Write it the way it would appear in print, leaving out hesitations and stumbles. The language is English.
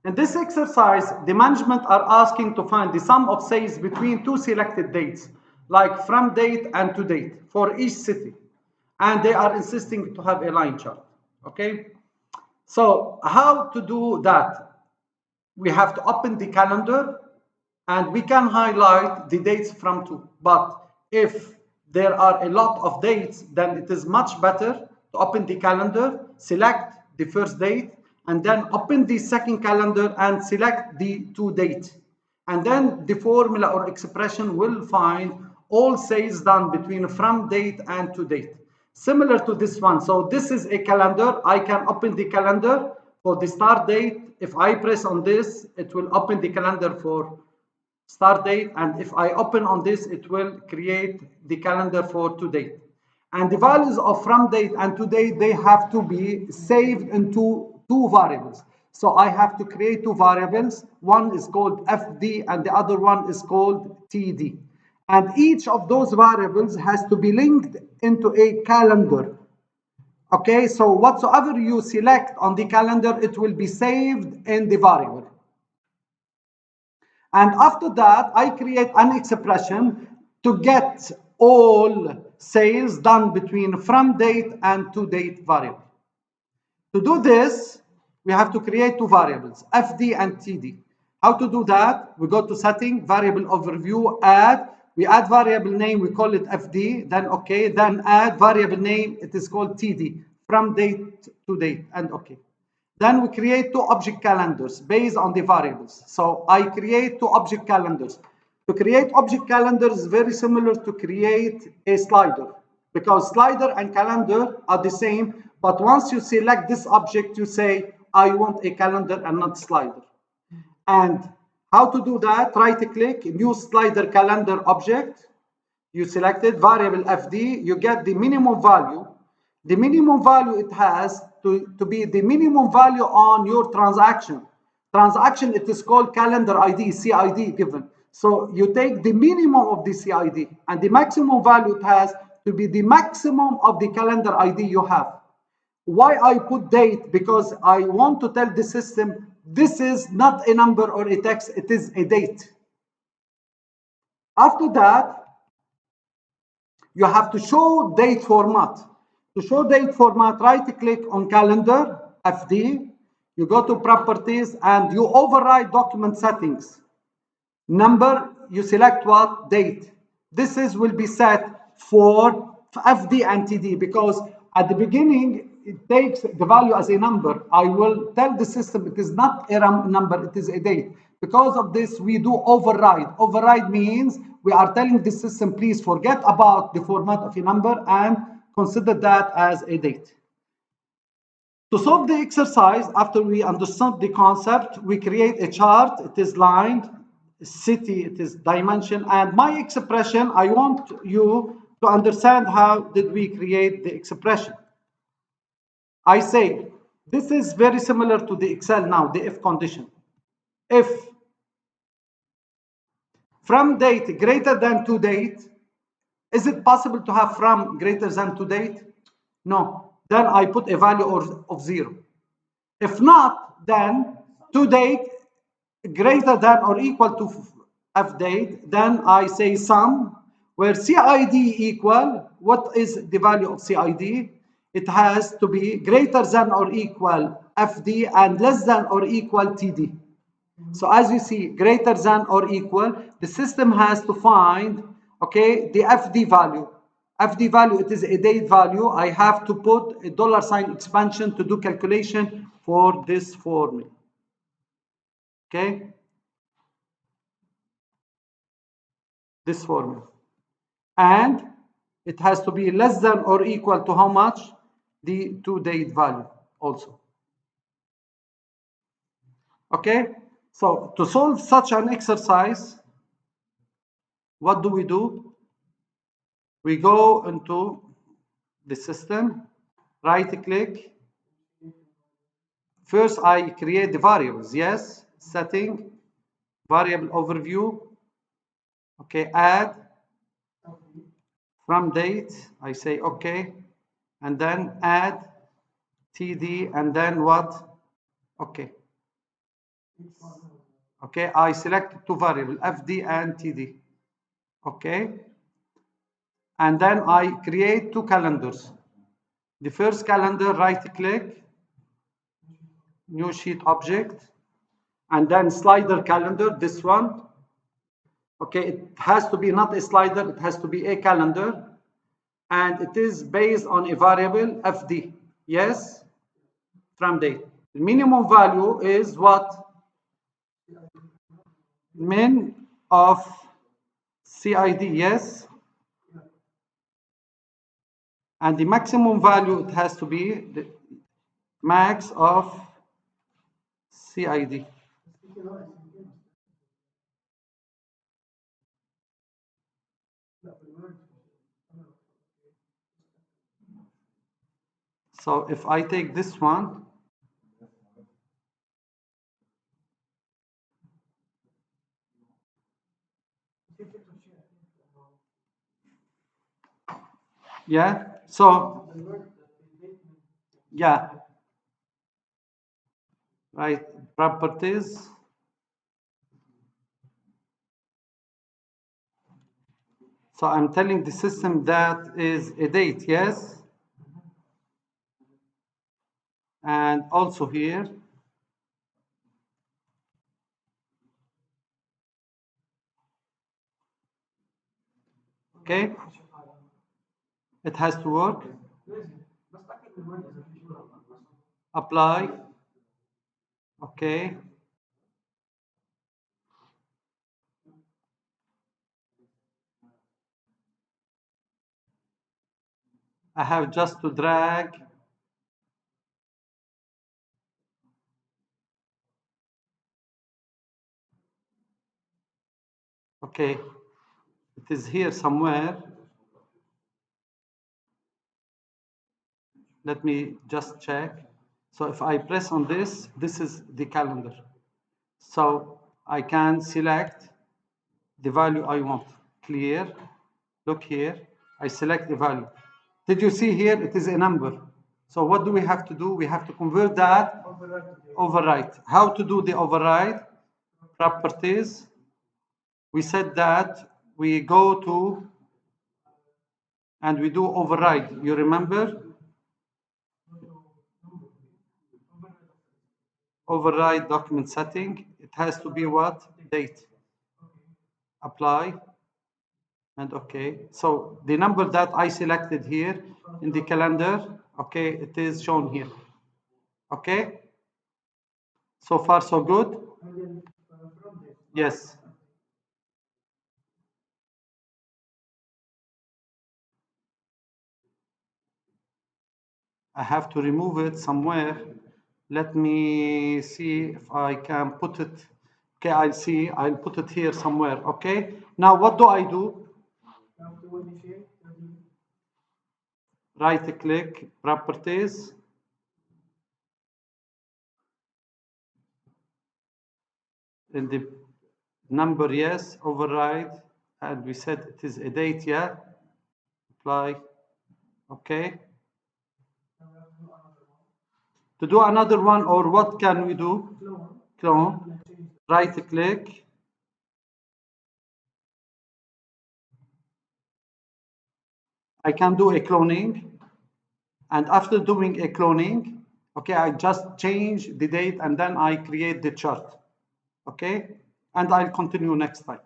In this exercise, the management are asking to find the sum of sales between two selected dates, like from date and to date for each city. And they are insisting to have a line chart. Okay? So how to do that? We have to open the calendar and we can highlight the dates from two. But if there are a lot of dates, then it is much better to open the calendar, select the first date, and then open the second calendar and select the two dates. And then the formula or expression will find all sales done between from date and to date. Similar to this one. So this is a calendar. I can open the calendar for the start date. If I press on this, it will open the calendar for start date. And if I open on this, it will create the calendar for to date. And the values of from date and to date, they have to be saved into two variables. So I have to create two variables. One is called FD and the other one is called TD. And each of those variables has to be linked into a calendar. Okay, so whatsoever you select on the calendar, it will be saved in the variable. And after that, I create an expression to get all sales done between from date and to date variable. To do this, we have to create two variables, FD and TD. How to do that? We go to setting, variable overview, add. We add variable name, we call it FD, then okay, then add variable name, it is called TD, from date to date, and okay. Then we create two object calendars based on the variables. So I create two object calendars. To create object calendars is very similar to create a slider, because slider and calendar are the same, but once you select this object, you say, I want a calendar and not slider. And how to do that? Right click, new slider calendar object. You selected variable FD, you get the minimum value. The minimum value it has to be the minimum value on your transaction. Transaction, it is called calendar ID, CID given. So you take the minimum of the CID and the maximum value it has to be the maximum of the calendar ID you have. Why I put date? Because I want to tell the system this is not a number or a text, it is a date. After that, you have to show date format. To show date format, right click on calendar, FD, you go to properties and you override document settings. Number, you select what? Date. This will be set for FD and TD because at the beginning, it takes the value as a number. I will tell the system it is not a number, it is a date. Because of this, we do override. Override means we are telling the system, please forget about the format of a number and consider that as a date. To solve the exercise, after we understand the concept, we create a chart. It is lined, city, it is dimension, and my expression, I want you to understand how did we create the expression. I say, this is very similar to the Excel now, the if condition. If from date greater than to date, is it possible to have from greater than to date? No. Then I put a value of 0. If not, then to date greater than or equal to f date, then I say sum, where CID equal, what is the value of CID? It has to be greater than or equal FD and less than or equal TD. So as you see, greater than or equal, the system has to find, okay, the FD value. FD value, it is a date value. I have to put a $ expansion to do calculation for this formula. Okay? This formula. And it has to be less than or equal to how much? The to date value also. Okay? So to solve such an exercise, what do? We go into the system, right click. First, I create the variables. Yes, setting, variable overview. Okay, add from date. I say okay, and then add TD, and then what? Okay. Okay, I select two variables, FD and TD. Okay, and then I create two calendars. The first calendar, right click, new sheet object, and then slider calendar, this one. Okay, it has to be not a slider, it has to be a calendar, and it is based on a variable FD. Yes, from date. The minimum value is what? Min of CID, yes. And the maximum value, it has to be the max of CID. So if I take this one, yeah, so, yeah, right, properties. So I'm telling the system that is a date, yes? And also here, okay? It has to work. Apply. Okay. I have just to drag. Okay. It is here somewhere. Let me just check. So if I press on this, this is the calendar. So I can select the value I want. Clear. Look here. I select the value. Did you see here? It is a number. So what do we have to do? We have to convert that. Override. How to do the override? Properties. We said that we go to and we do override. You remember? Override document setting. It has to be what? Date. Apply. And okay. So the number that I selected here in the calendar, okay, it is shown here. Okay. So far, so good? Yes. I have to remove it somewhere. Let me see if I can put it. Okay, I'll see. I'll put it here somewhere. Okay. Now, what do I do? Right click, properties. In the number, yes, override. And we said it is a date, yeah. Apply. Okay. To do another one, or what can we do? Clone. Right click. I can do a cloning. And after doing a cloning, okay, I just change the date and then I create the chart. Okay. And I'll continue next time.